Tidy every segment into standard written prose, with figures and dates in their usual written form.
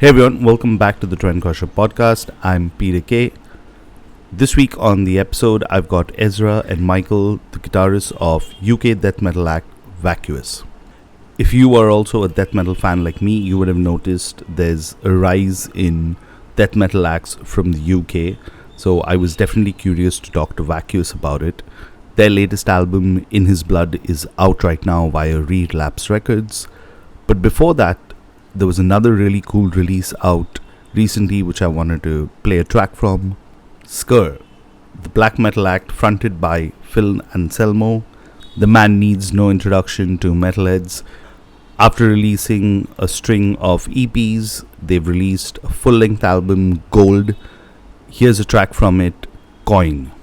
Hey everyone, welcome back to the Trendcrusher podcast. I'm Peter K. This week on the episode, I've got Ezra and Michael, the guitarists of UK death metal act Vacuous. If you are also a death metal fan like me, you would have noticed there's a rise in death metal acts from the UK, so I was definitely curious to talk to Vacuous about it. Their latest album, In His Blood, is out right now via Relapse Records. But before that, there was another really cool release out recently which I wanted to play a track from. SCOUR, the black metal act fronted by Phil Anselmo. The man needs no introduction to metalheads. After releasing a string of EPs, they've released a full-length album, Gold. Here's a track from it, Coin.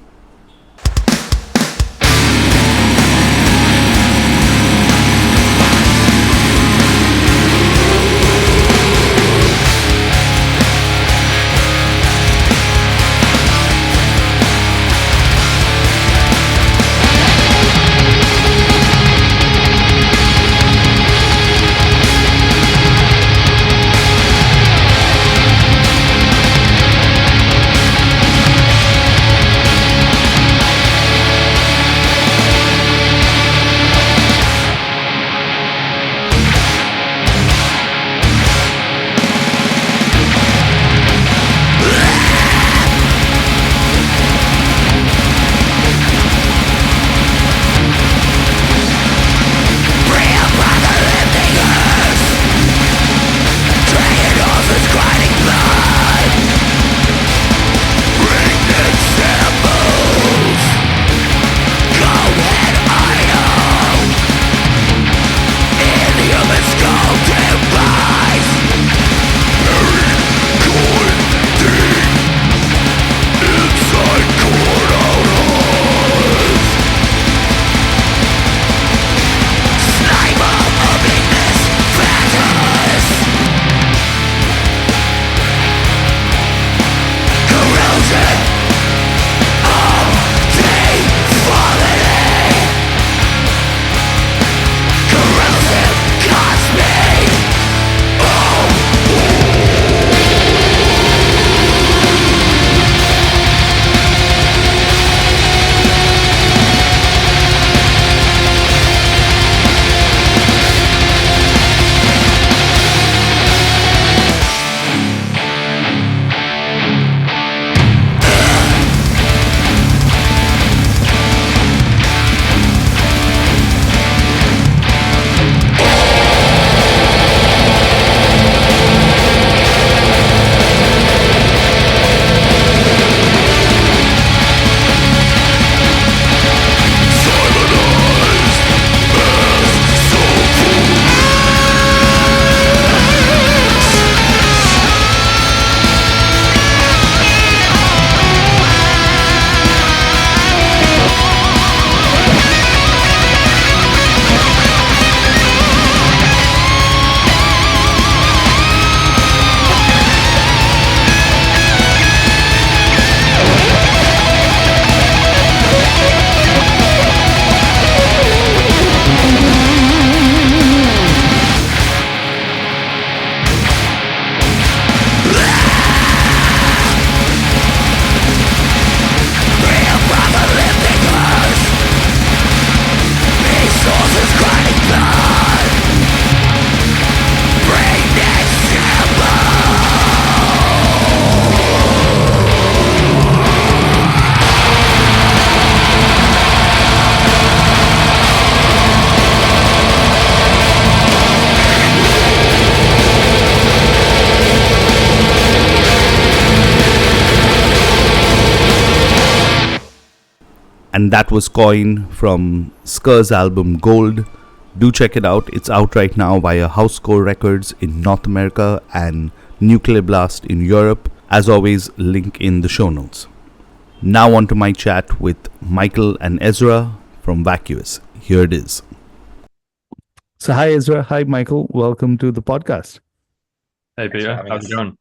And that was Coin from SCOUR's album Gold. Do check it out. It's out right now via SCOUR Records in North America and Nuclear Blast in Europe. As always, link in the show notes. Now on to my chat with Michael and Ezra from Vacuous. Here it is. So hi Ezra, hi Michael. Welcome to the podcast. Hey Peter, how's it going?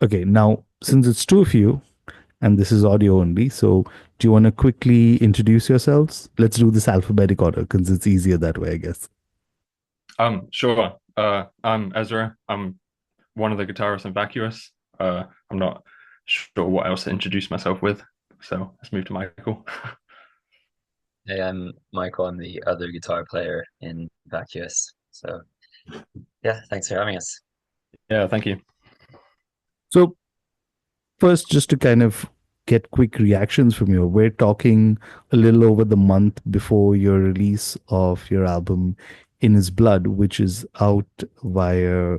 Okay, now since it's two of you, and this is audio only. So do you want to quickly introduce yourselves? Let's do this alphabetic order because it's easier that way, I guess. Sure. I'm Ezra. I'm one of the guitarists in Vacuous. I'm not sure what else to introduce myself with, so let's move to Michael. Hey, I'm Michael. I'm the other guitar player in Vacuous. So, yeah, thanks for having us. Yeah, thank you. So, first, just to kind of get quick reactions from you, we're talking a little over the month before your release of your album In His Blood, which is out via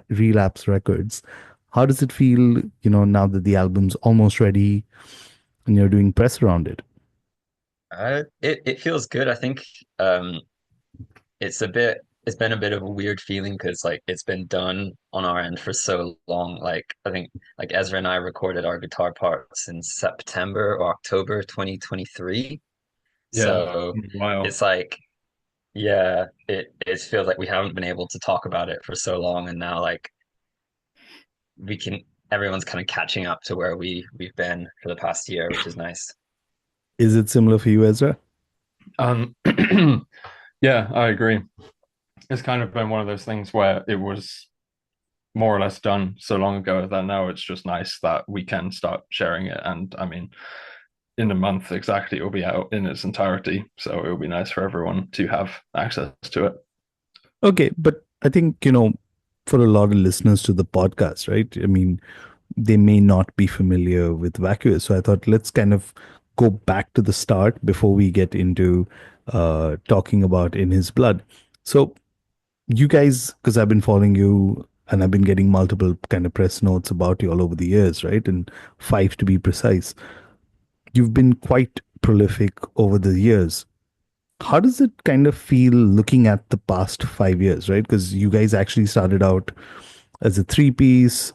Relapse Records. How does it feel, now that the album's almost ready and you're doing press around it? It feels good. I think um, it's been a bit of a weird feeling because like it's been done on our end for so long. Like I think like Ezra and I recorded our guitar parts in September or October 2023. Yeah, So wow. it's like yeah, it feels like we haven't been able to talk about it for so long, and now like we can everyone's kind of catching up to where we've been for the past year, which is nice. Is it similar for you, Ezra? Um, yeah, I agree. It's kind of been one of those things where it was more or less done so long ago that now it's just nice that we can start sharing it. And I mean, in a month exactly, it will be out in its entirety. So it will be nice for everyone to have access to it. Okay, but I think, for a lot of listeners to the podcast, right? I mean, they may not be familiar with Vacuous. So I thought let's kind of go back to the start before we get into talking about In His Blood. So you guys, because I've been following you and I've been getting multiple kind of press notes about you all over the years, right? And five to be precise. You've been quite prolific over the years. How does it kind of feel looking at the past 5 years, right? Because you guys actually started out as a three piece,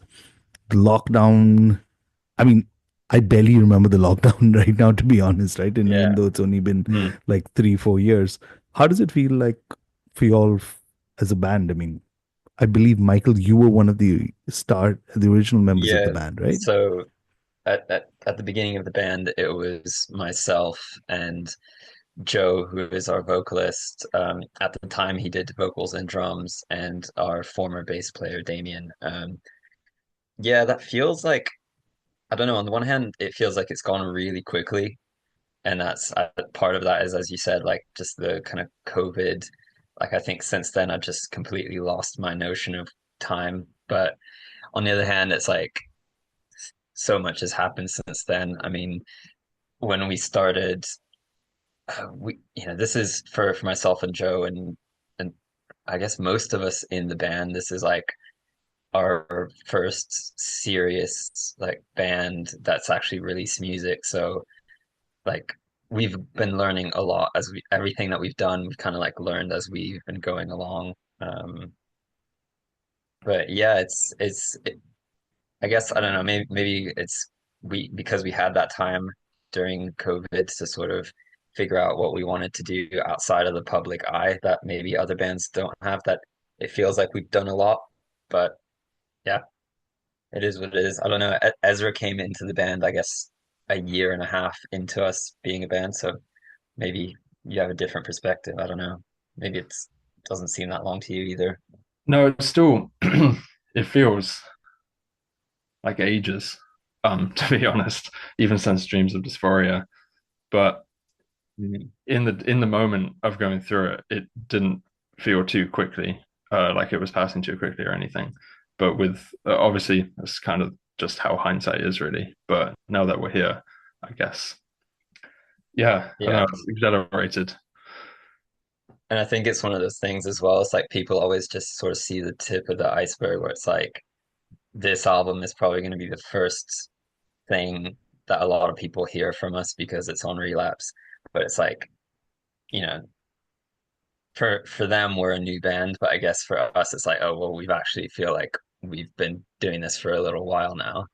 the lockdown. I mean, I barely remember the lockdown right now, to be honest, right? And even Yeah. though it's only been Mm. like 3, 4 years, how does it feel like for you all as a band? I mean, I believe Michael, you were one of the original members of the Yeah. band, right? So at the beginning of the band, it was myself and Joe, who is our vocalist. At the time, he did vocals and drums, and our former bass player, Damien. Yeah, that feels like, I don't know, on the one hand, it feels like it's gone really quickly. And that's part of that is, as you said, like just the kind of COVID. Like, I think since then, I've just completely lost my notion of time. But on the other hand, it's like so much has happened since then. I mean, when we started, this is for myself and Joe and I guess most of us in the band. This is like our first serious like band that's actually released music. So like we've been learning a lot as we everything that we've done, we've kind of like learned as we've been going along. But yeah, I guess I don't know, maybe it's we because we had that time during COVID to sort of figure out what we wanted to do outside of the public eye that maybe other bands don't have, that it feels like we've done a lot. But yeah, it is what it is. I don't know. Ezra came into the band, I guess, a year and a half into us being a band, so maybe you have a different perspective. I don't know. Maybe it's doesn't seem that long to you either. No, it's still, it feels like ages, to be honest, even since Dreams of Dysphoria. But Mhm. in the moment of going through it, it didn't feel too quickly, like it was passing too quickly or anything. But with obviously, that's kind of just how hindsight is, really. But now that we're here, I guess, yeah, I don't Yeah. know, it's exaggerated. And I think it's one of those things as well. It's like people always just sort of see the tip of the iceberg where it's like this album is probably going to be the first thing that a lot of people hear from us because it's on Relapse. But it's like, you know, for them we're a new band, but I guess for us it's like, oh well, we've actually feel like we've been doing this for a little while now.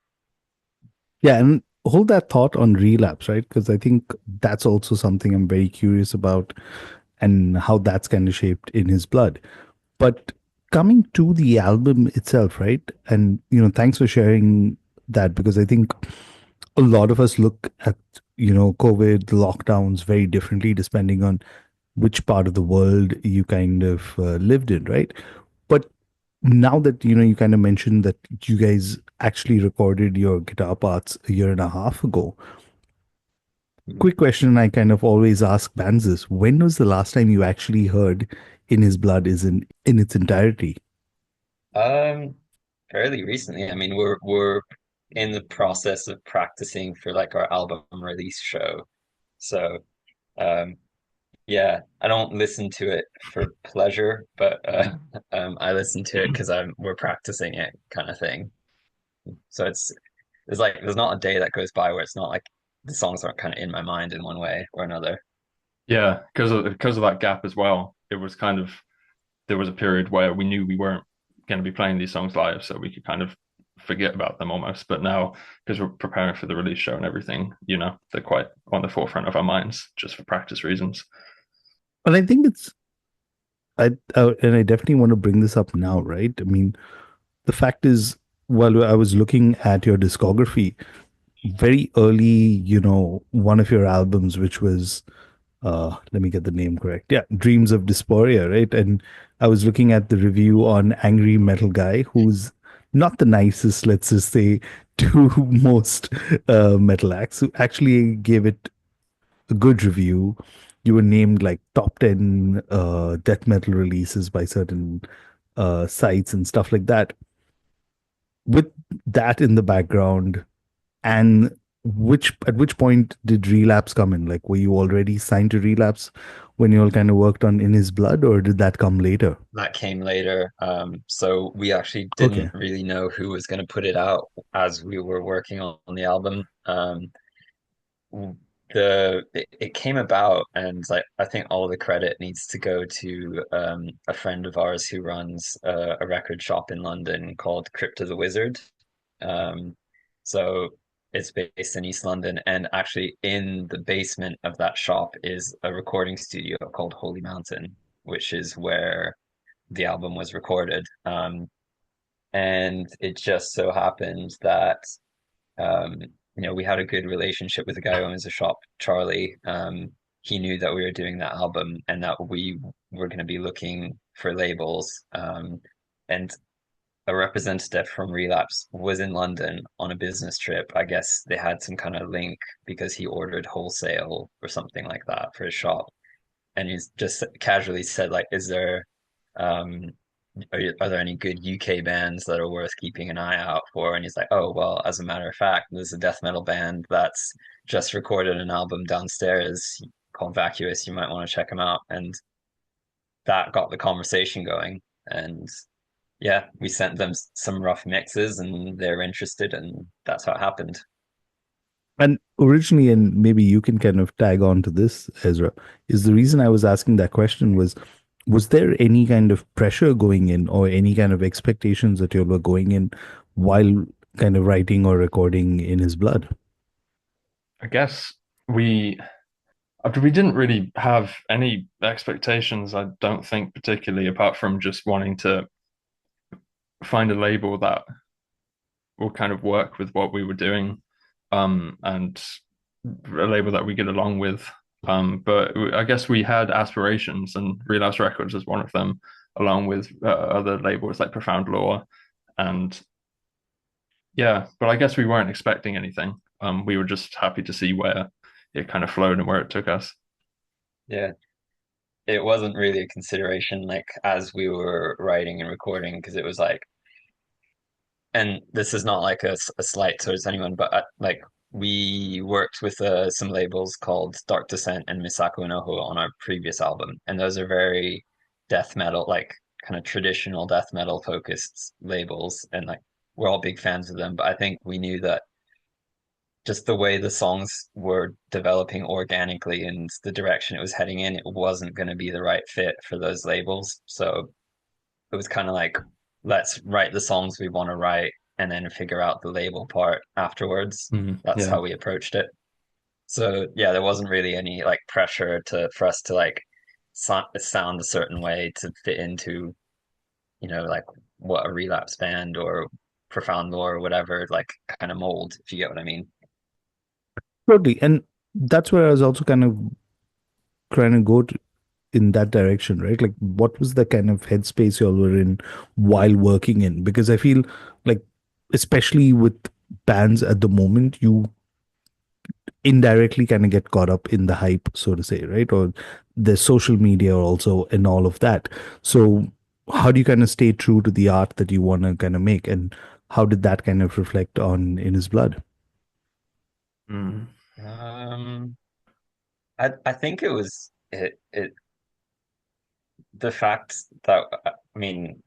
Yeah, and hold that thought on Relapse, right? Because I think that's also something I'm very curious about and how that's kind of shaped In His Blood. But coming to the album itself, right? And thanks for sharing that because I think a lot of us look at COVID lockdowns very differently depending on which part of the world you kind of lived in, right? But now that you kind of mentioned that you guys actually recorded your guitar parts a year and a half ago, quick question I kind of always ask bands is, when was the last time you actually heard In His Blood is in its entirety? Um, Fairly recently. I mean, we're in the process of practicing for like our album release show. So, um, yeah, I don't listen to it for pleasure, but I listen to it because I'm we're practicing it kind of thing. So there's not a day that goes by where it's not like the songs aren't kind of in my mind in one way or another. Yeah, because of that gap as well. It was kind of there was a period where we knew we weren't going to be playing these songs live, so we could kind of forget about them almost. But now, because we're preparing for the release show and everything, they're quite on the forefront of our minds just for practice reasons. And I think and I definitely want to bring this up now, right? I mean, the fact is, while I was looking at your discography, very early, one of your albums, which was, let me get the name correct. Yeah, Dreams of Dysphoria, right? And I was looking at the review on Angry Metal Guy, who's not the nicest, let's just say, to most metal acts, who actually gave it a good review. You were named like top 10 death metal releases by certain sites and stuff like that. With that in the background, and at which point did Relapse come in? Like, were you already signed to Relapse when you all kind of worked on In His Blood, or did that come later? That came later. So we actually Okay. didn't really know who was going to put it out as we were working on the album. It came about, and like I think all the credit needs to go to a friend of ours who runs a record shop in London called Crypto the Wizard. Um, so it's based in East London, and actually in the basement of that shop is a recording studio called Holy Mountain, which is where the album was recorded. And it just so happened that um, we had a good relationship with the guy who owns the shop, Charlie. He knew that we were doing that album and that we were going to be looking for labels. And a representative from Relapse was in London on a business trip. I guess they had some kind of link because he ordered wholesale or something like that for his shop. And he's just casually said, like, is there um, are there any good UK bands that are worth keeping an eye out for? And he's like, oh, well, as a matter of fact, there's a death metal band that's just recorded an album downstairs called Vacuous. You might want to check them out. And that got the conversation going. And yeah, we sent them some rough mixes and they're interested, and that's how it happened. And originally, and maybe you can kind of tag on to this, Ezra, is the reason I was asking that question was there any kind of pressure going in or any kind of expectations that you were going in while kind of writing or recording In His Blood? I guess we didn't really have any expectations, I don't think, particularly apart from just wanting to find a label that will kind of work with what we were doing, and a label that we get along with. But I guess we had aspirations, and Relapse Records is one of them, along with other labels like Profound Law. And yeah, but I guess we weren't expecting anything. We were just happy to see where it kind of flowed and where it took us. Yeah, it wasn't really a consideration like as we were writing and recording because it was like, and this is not like a slight towards anyone, but like we worked with some labels called Dark Descent and Misako Noho on our previous album, and those are very death metal, like kind of traditional death metal focused labels, and like we're all big fans of them. But I think we knew that just the way the songs were developing organically and the direction it was heading in, it wasn't going to be the right fit for those labels. So it was kind of like, let's write the songs we want to write and then figure out the label part afterwards. That's Yeah. how we approached it. So yeah, there wasn't really any like pressure to for us to like sound a certain way to fit into, like what a relapse band or profound lore or whatever, like kind of mold, if you get what I mean. Totally. And that's where I was also kind of trying to go to. in that direction, right? Like, what was the kind of headspace you all were in while working in? Because I feel like, especially with bands at the moment, you indirectly kind of get caught up in the hype, so to say, right? Or the social media also and all of that. So how do you kind of stay true to the art that you want to kind of make? And how did that kind of reflect on In His Blood? Mm. I think it was the fact that, I mean,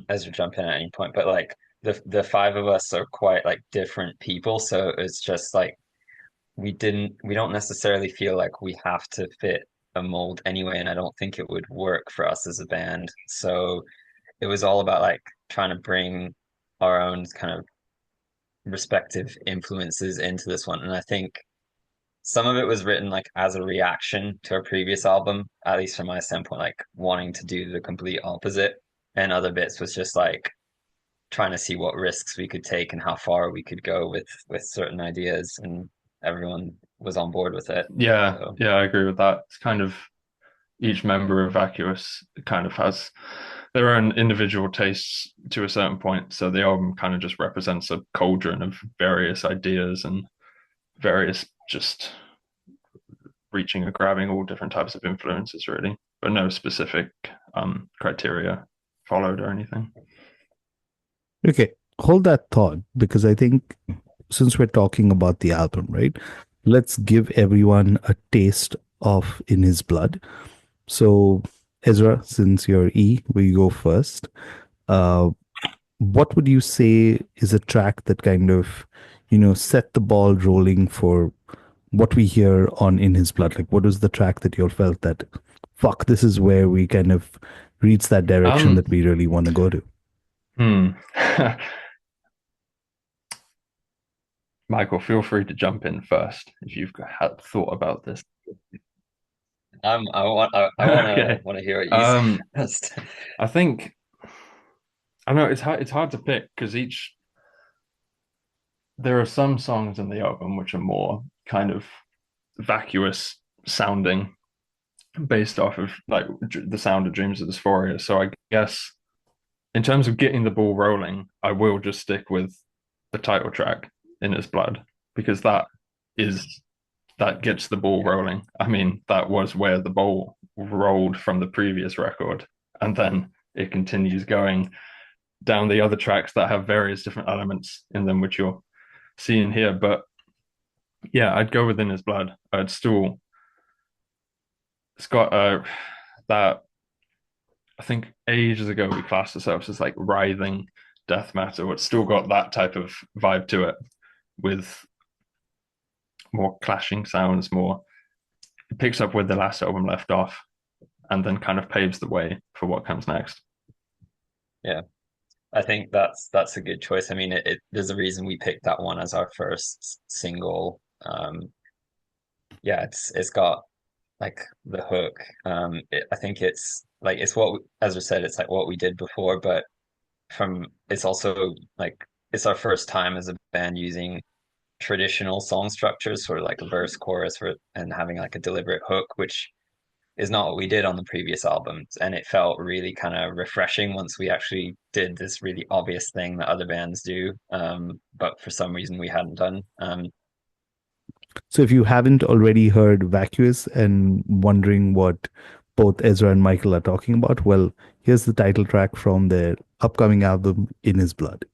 as you jump in at any point, but like the five of us are quite like different people, so it's just like we don't necessarily feel like we have to fit a mold anyway, and I don't think it would work for us as a band. So it was all about like trying to bring our own kind of respective influences into this one. And I think some of it was written like as a reaction to our previous album, at least from my standpoint, like wanting to do the complete opposite. And other bits was just like trying to see what risks we could take and how far we could go with certain ideas, and everyone was on board with it. Yeah, So yeah, I agree with that. It's kind of each member of Vacuous kind of has their own individual tastes to a certain point. So the album kind of just represents a cauldron of various ideas and various just reaching and grabbing all different types of influences, really, but no specific criteria followed or anything. Okay, hold that thought, because I think since we're talking about the album, right? Let's give everyone a taste of In His Blood. So, Ezra, since you're E, we go first. Uh, what would you say is a track that kind of, set the ball rolling for what we hear on In His Blood? Like, what was the track that you all felt that, fuck, this is where we kind of reach that direction that we really want to go to? Michael, feel free to jump in first if you've had thought about this. I want to hear what you say. I think I know it's hard to pick because there are some songs in the album which are more kind of vacuous sounding, based off of like the sound of Dreams of Dysphoria. So I guess in terms of getting the ball rolling, I will just stick with the title track, In His Blood, because that gets the ball rolling. I mean, that was where the ball rolled from the previous record, and then it continues going down the other tracks that have various different elements in them, which you're seeing here. But yeah, I'd go with In His Blood. It's got that, I think ages ago we classed ourselves as like writhing death metal. It's still got that type of vibe to it, with more clashing sounds, it picks up where the last album left off, and then kind of paves the way for what comes next. Yeah, I think that's a good choice. I mean, there's a reason we picked that one as our first single. Yeah, it's got like the hook. I think it's like it's what, as I said, it's like what we did before, but it's also like it's our first time as a band using traditional song structures for like a verse, chorus, and having like a deliberate hook, which is not what we did on the previous albums. And it felt really kind of refreshing once we actually did this really obvious thing that other bands do, but for some reason we hadn't done. So if you haven't already heard Vacuous and wondering what both Ezra and Michael are talking about, well, here's the title track from their upcoming album, In His Blood.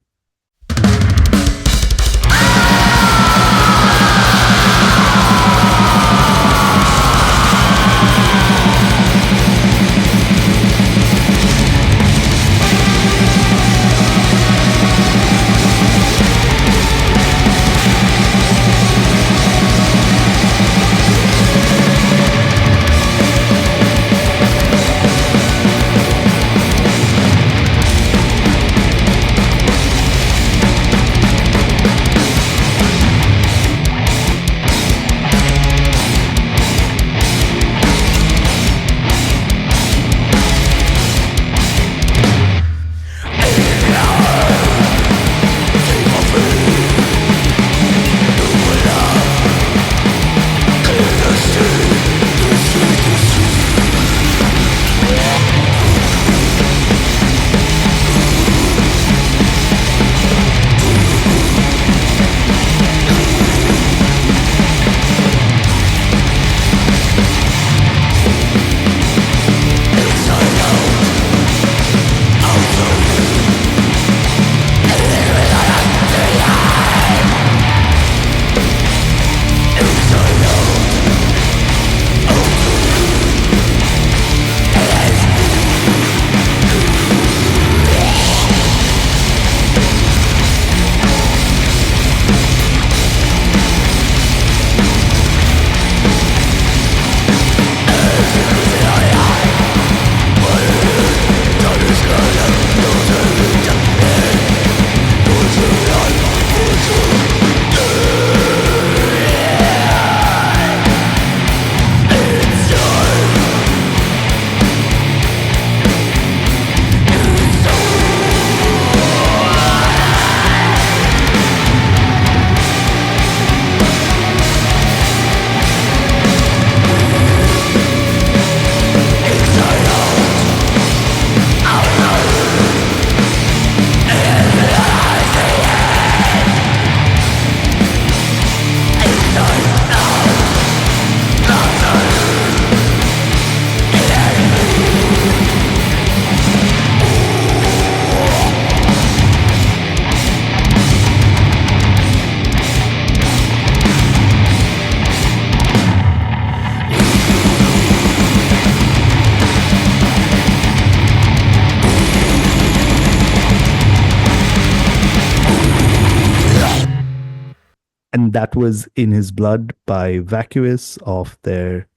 And that was In His Blood by Vacuous of their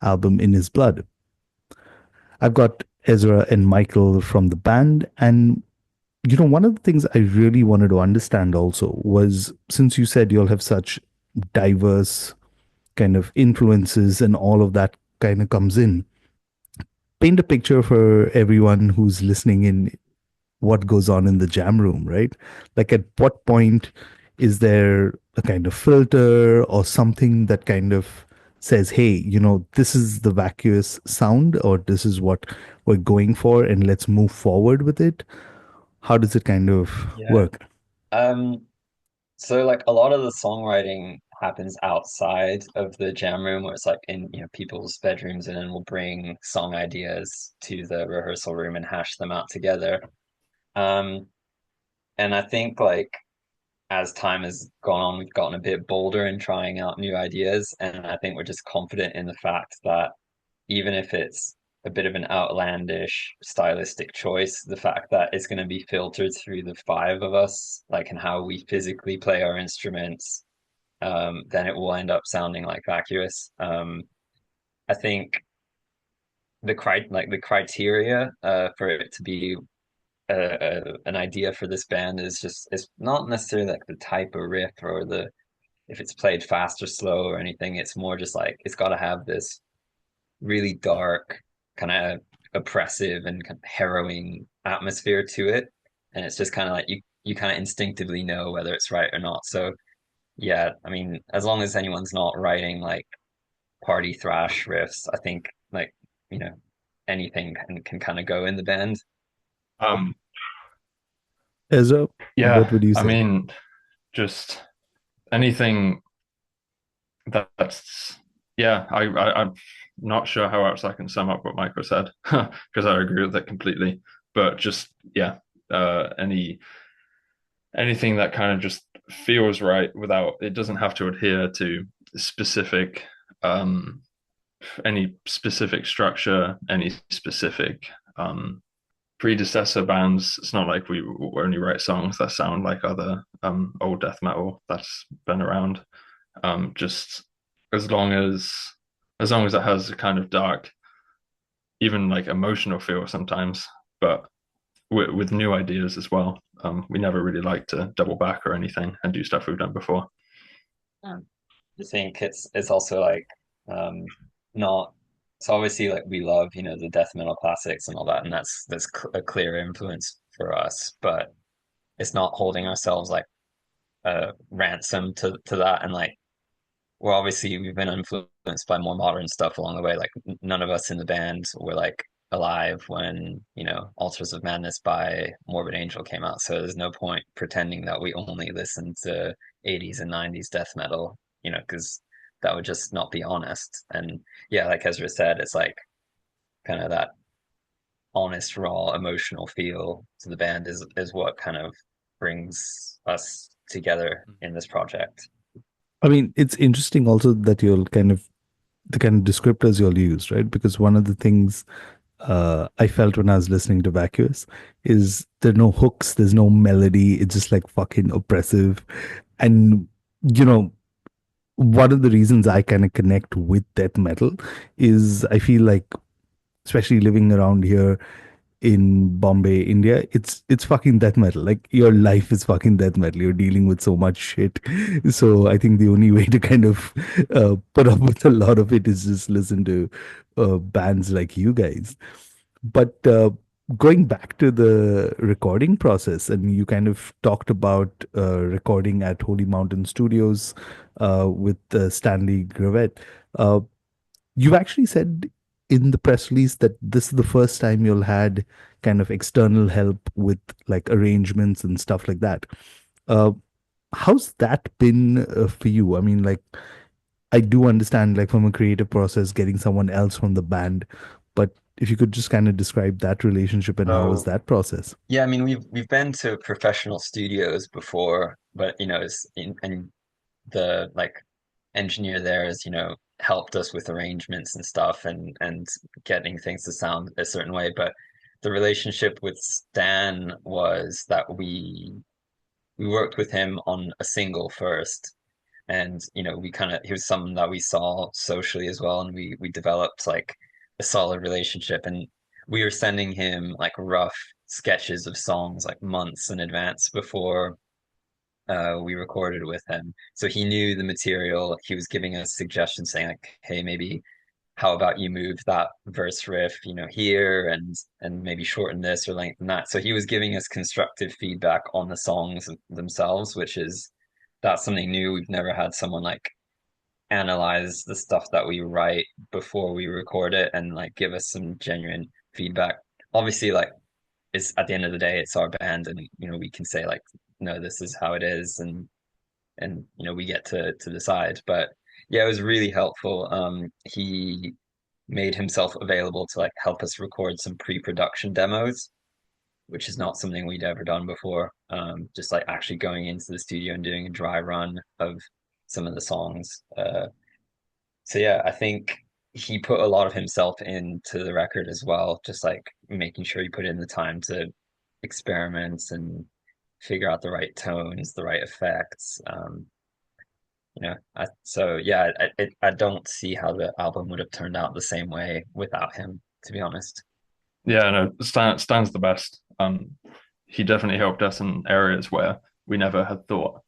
album In His Blood. I've got Ezra and Michael from the band. And, one of the things I really wanted to understand also was, since you said you'll have such diverse kind of influences and all of that kind of comes in, paint a picture for everyone who's listening in what goes on in the jam room, right? Like at what point is there a kind of filter or something that kind of says, hey, this is the vacuous sound or this is what we're going for and let's move forward with it? How does it kind of Yeah. work? Um, so like a lot of the songwriting happens outside of the jam room where it's like in, people's bedrooms, and then we'll bring song ideas to the rehearsal room and hash them out together. Um, and I think like as time has gone on, we've gotten a bit bolder in trying out new ideas, and I think we're just confident in the fact that even if it's a bit of an outlandish stylistic choice, the fact that it's going to be filtered through the five of us, like in how we physically play our instruments, then it will end up sounding like Vacuous. I think the criteria for it to be an idea for this band is just it's not necessarily like the type of riff or the if it's played fast or slow or anything. It's more just like it's got to have this really dark, kind of oppressive and kind of harrowing atmosphere to it. And it's just kind of like you kind of instinctively know whether it's right or not. So yeah, I mean, as long as anyone's not writing like party thrash riffs, I think like, you know, anything can kind of go in the band. Um, Ezra, what yeah, would you I say? mean, just anything that's yeah, I'm not sure how else I can sum up what Michael said because I agree with it completely. But just yeah, anything that kind of just feels right without it doesn't have to adhere to specific um any specific structure, any specific predecessor bands. It's not like we only write songs that sound like other old death metal that's been around. Just as long as it has a kind of dark, even like emotional feel sometimes, but with new ideas as well. We never really like to double back or anything and do stuff we've done before. I think it's also like not so obviously like we love, the death metal classics and all that, and that's a clear influence for us, but it's not holding ourselves like ransom to that. And like we've been influenced by more modern stuff along the way. Like none of us in the band were like alive when, Altars of Madness by Morbid Angel came out. So there's no point pretending that we only listen to 80s and 90s death metal, because that would just not be honest. And yeah, like Ezra said, it's like kind of that honest, raw, emotional feel to the band is what kind of brings us together in this project. I mean, it's interesting also that you'll kind of the kind of descriptors you'll use, right? Because one of the things I felt when I was listening to Vacuous is there are no hooks, there's no melody. It's just like fucking oppressive. And, you know, one of the reasons I kind of connect with death metal is I feel like, especially living around here in Bombay, India, it's fucking death metal. Like your life is fucking death metal. You're dealing with so much shit. So I think the only way to kind of put up with a lot of it is just listen to bands like you guys. But going back to the recording process, and you kind of talked about recording at Holy Mountain Studios with Stanley Gravett. Uh, you actually said in the press release that this is the first time you'll had kind of external help with like arrangements and stuff like that. Uh, how's that been for you? I mean, like, I do understand, like, from a creative process, getting someone else from the band, but if you could just kind of describe that relationship and how was So that process? yeah, I mean we've been to professional studios before, but and the like engineer there has, helped us with arrangements and stuff and getting things to sound a certain way. But the relationship with Stan was that we worked with him on a single first, and he was someone that we saw socially as well, and we developed like a solid relationship, and we were sending him like rough sketches of songs like months in advance before we recorded with him. So he knew the material. He was giving us suggestions saying like, hey, maybe how about you move that verse riff, here, and maybe shorten this or lengthen that. So he was giving us constructive feedback on the songs themselves, that's something new. We've never had someone like analyze the stuff that we write before we record it and like give us some genuine feedback. Obviously, like it's at the end of the day, it's our band, and we can say like, no, this is how it is, and we get to decide. But yeah, it was really helpful. He made himself available to like help us record some pre-production demos, which is not something we'd ever done before. Just like actually going into the studio and doing a dry run of some of the songs. So yeah, I think he put a lot of himself into the record as well, just like making sure he put in the time to experiment and figure out the right tones, the right effects. So yeah, I don't see how the album would have turned out the same way without him, to be honest. Yeah, no, Stan's the best. He definitely helped us in areas where we never had thought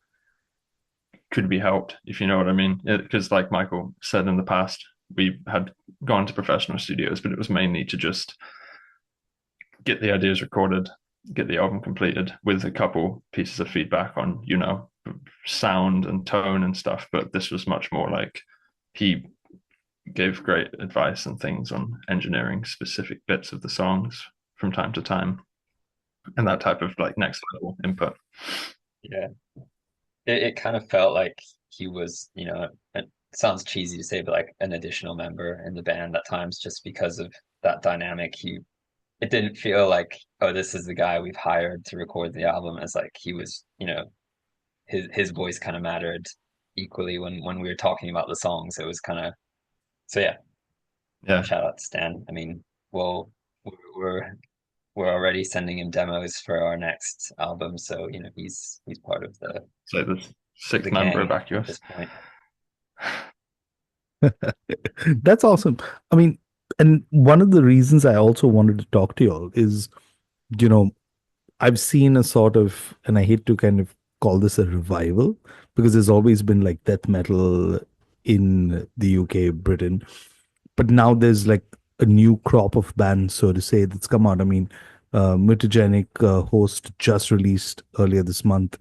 could be helped, if you know what I mean. Because like Michael said in the past, we had gone to professional studios, but it was mainly to just get the ideas recorded, get the album completed with a couple pieces of feedback on, sound and tone and stuff. But this was much more like he gave great advice and things on engineering specific bits of the songs from time to time, and that type of like next level input. Yeah, it kind of felt like he was, it sounds cheesy to say, but like an additional member in the band at times, just because of that dynamic. It didn't feel like, oh, this is the guy we've hired to record the album. As like he was, his voice kind of mattered equally when we were talking about the songs. It was kind of, so yeah. Shout out to Stan. I mean, well, we're we're already sending him demos for our next album, so he's part of the sixth the member of gang at Vacuous. this point. That's awesome. I mean, and one of the reasons I also wanted to talk to you all is, you know, I've seen a sort of, and I hate to kind of call this a revival because there's always been like death metal in the UK, Britain, but now there's like a new crop of bands, so to say, that's come out. I mean, Mutagenic Host just released earlier this month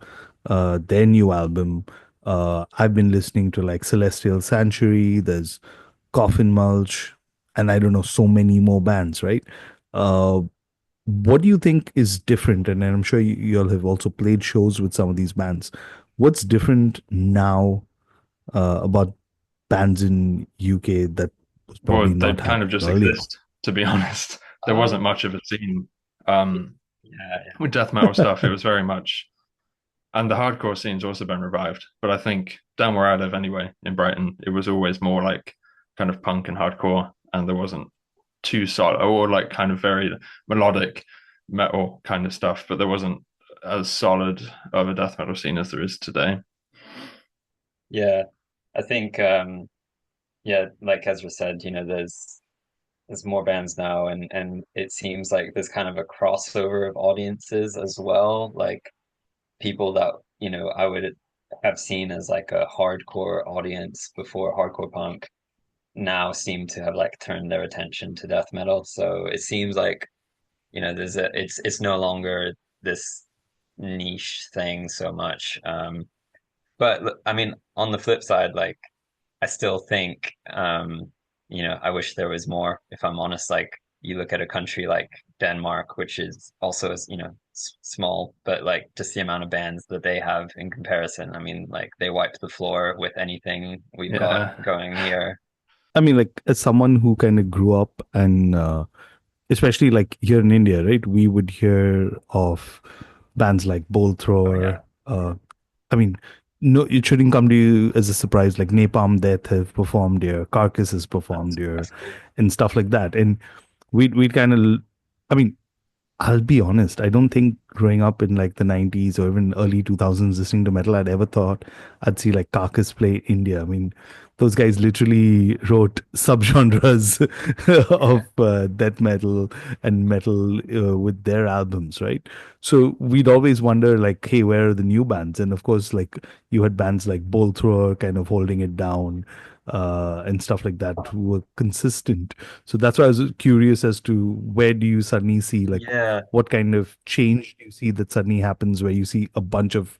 their new album. I've been listening to like Celestial Sanctuary, there's Coffin Mulch, and I don't know, so many more bands, right? Uh, what do you think is different? And I'm sure you all have also played shows with some of these bands. What's different now about bands in UK that was Well, probably they not kind of happening just earlier? exist, to be honest. There wasn't much of a scene Yeah, with death metal stuff. It was very much, and the hardcore scene's also been revived. But I think down where I live anyway, in Brighton, it was always more like kind of punk and hardcore, and there wasn't too solid or like kind of very melodic metal kind of stuff, but there wasn't as solid of a death metal scene as there is today. yeah. I think yeah, like Ezra said, there's more bands now, and it seems like there's kind of a crossover of audiences as well. Like people that, I would have seen as like a hardcore audience before hardcore punk now seem to have like turned their attention to death metal. So it seems like, it's no longer this niche thing so much. But I mean, on the flip side, like I still think, I wish there was more, if I'm honest. Like you look at a country like Denmark, which is also, small, but like just the amount of bands that they have in comparison. I mean, like they wipe the floor with anything we've got Yeah. going here. I mean, like as someone who kind of grew up and especially like here in India, right? We would hear of bands like Bolt Oh yeah. Thrower. I mean, no, it shouldn't come to you as a surprise. Like Napalm Death have performed here, Carcass has performed here, That's cool. and stuff like that. And we'd kind of, I mean, I'll be honest, I don't think growing up in like the 90s or even early 2000s listening to metal, I'd ever thought I'd see like Carcass play India. I mean, those guys literally wrote subgenres Yeah. of death metal and metal with their albums, right? So we'd always wonder, like, hey, where are the new bands? And of course, like, you had bands like Bolt Thrower kind of holding it down and stuff like that who were consistent. So that's why I was curious as to where do you suddenly see, like, Yeah. what kind of change do you see that suddenly happens where you see a bunch of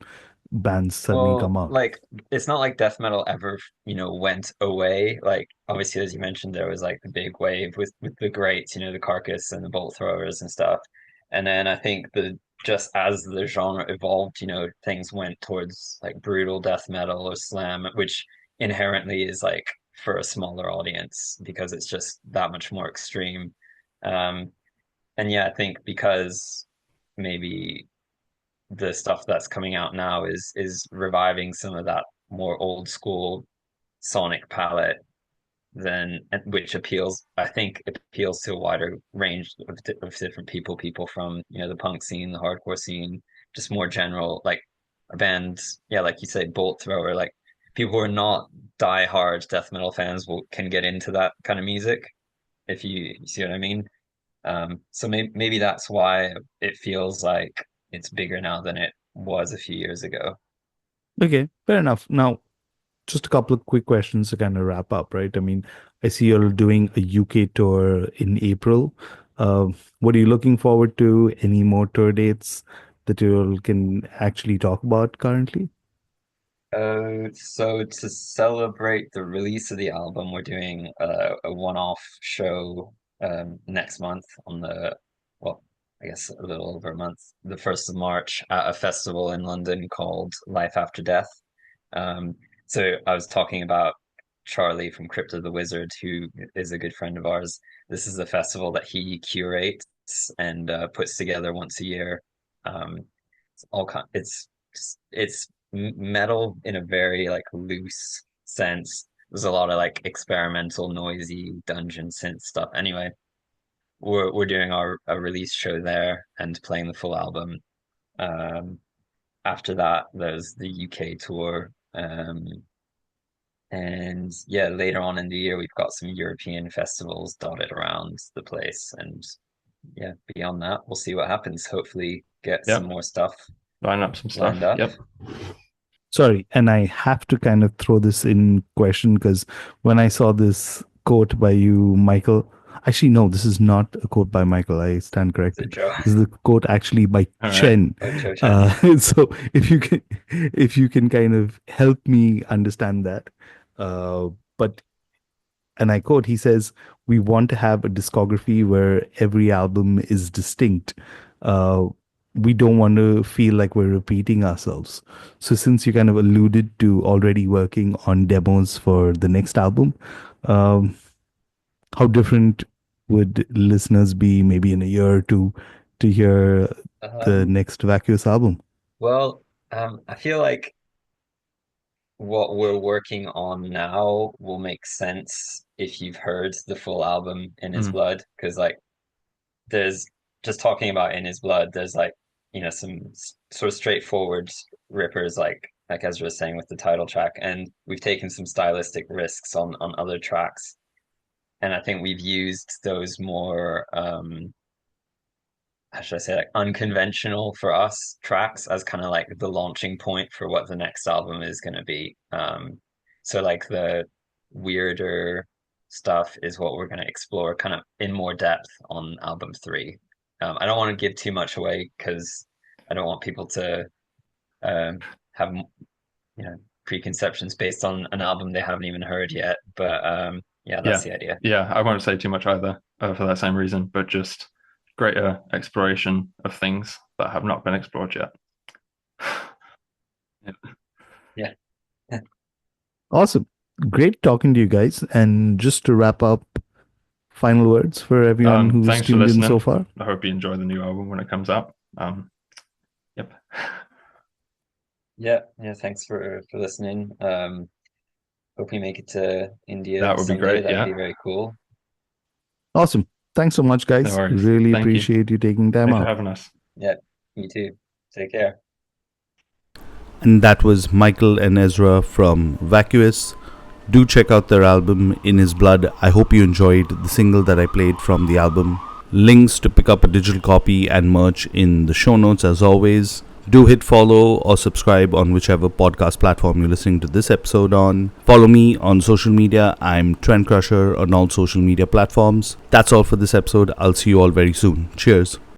bands suddenly come Well, out? like it's not like death metal ever, went away. Like obviously, as you mentioned, there was like the big wave with the greats, the Carcass and the Bolt Throwers and stuff. And then I think the just as the genre evolved, things went towards like brutal death metal or slam, which inherently is like for a smaller audience because it's just that much more extreme. Um, and yeah, I think because maybe the stuff that's coming out now is reviving some of that more old school sonic palette than which appeals I think appeals to a wider range of different people from the punk scene, the hardcore scene, just more general, like a band, yeah, like you say, Bolt Thrower, like people who are not die-hard death metal fans can get into that kind of music if you see what I mean. So maybe that's why it feels like it's bigger now than it was a few years ago. Okay, fair enough. Now, just a couple of quick questions to kind of wrap up, right? I mean, I see you're doing a UK tour in April. What are you looking forward to? Any more tour dates that you can actually talk about currently? So to celebrate the release of the album, we're doing a one-off show next month on well, I guess a little over a month, the 1st of March at a festival in London called Life After Death. Um, so I was talking about Charlie from Crypt of the Wizard, who is a good friend of ours. This is a festival that he curates and puts together once a year. It's all kind. It's metal in a very like loose sense. There's a lot of like experimental, noisy dungeon synth stuff. Anyway, we're doing our a release show there and playing the full album. Um, After that, there's the UK tour. And yeah, later on in the year, we've got some European festivals dotted around the place. And yeah, beyond that, we'll see what happens. Hopefully, get some Yep. more stuff Line up some lined stuff. up. Yep. Sorry, and I have to kind of throw this in question because when I saw this quote by you, Michael, actually, no, this is not a quote by Michael. I stand So, corrected. Joe, This is a quote actually by All right. Chen. oh, Joe Chen. So if you can kind of help me understand that, but and I quote, he says, "We want to have a discography where every album is distinct. Uh, we don't want to feel like we're repeating ourselves." So, since you kind of alluded to already working on demos for the next album, um, how different would listeners be maybe in a year or two to hear the Um, next Vacuous album? well, I feel like what we're working on now will make sense if you've heard the full album In His Mm. Blood, because like there's just talking about In His Blood, there's like some sort of straightforward rippers like Ezra was saying with the title track, and we've taken some stylistic risks on other tracks, and I think we've used those more how should I say, like unconventional for us tracks as kind of like the launching point for what the next album is going to be. So like the weirder stuff is what we're going to explore kind of in more depth on album three. I don't want to give too much away because I don't want people to have preconceptions based on an album they haven't even heard yet. But yeah, that's Yeah. the idea. Yeah. I won't say too much either for that same reason, but just greater exploration of things that have not been explored yet. Yeah. Yeah. Awesome. Great talking to you guys. And just to wrap up, final words for everyone who's Thanks for tuned in so listening. far. I hope you enjoy the new album when it comes out. Yep. Yeah, yeah, thanks for listening. Hope we make it to India That would be someday. great. That'd be Yeah. very cool. Awesome. Thanks so much, guys. No worries. Really Thank you. appreciate you taking time Thanks for out. having us. Yeah, you too. Take care. And that was Micheal and Ezra from Vacuous. Do check out their album, In His Blood. I hope you enjoyed the single that I played from the album. Links to pick up a digital copy and merch in the show notes as always. Do hit follow or subscribe on whichever podcast platform you're listening to this episode on. Follow me on social media. I'm Trendcrusher on all social media platforms. That's all for this episode. I'll see you all very soon. Cheers.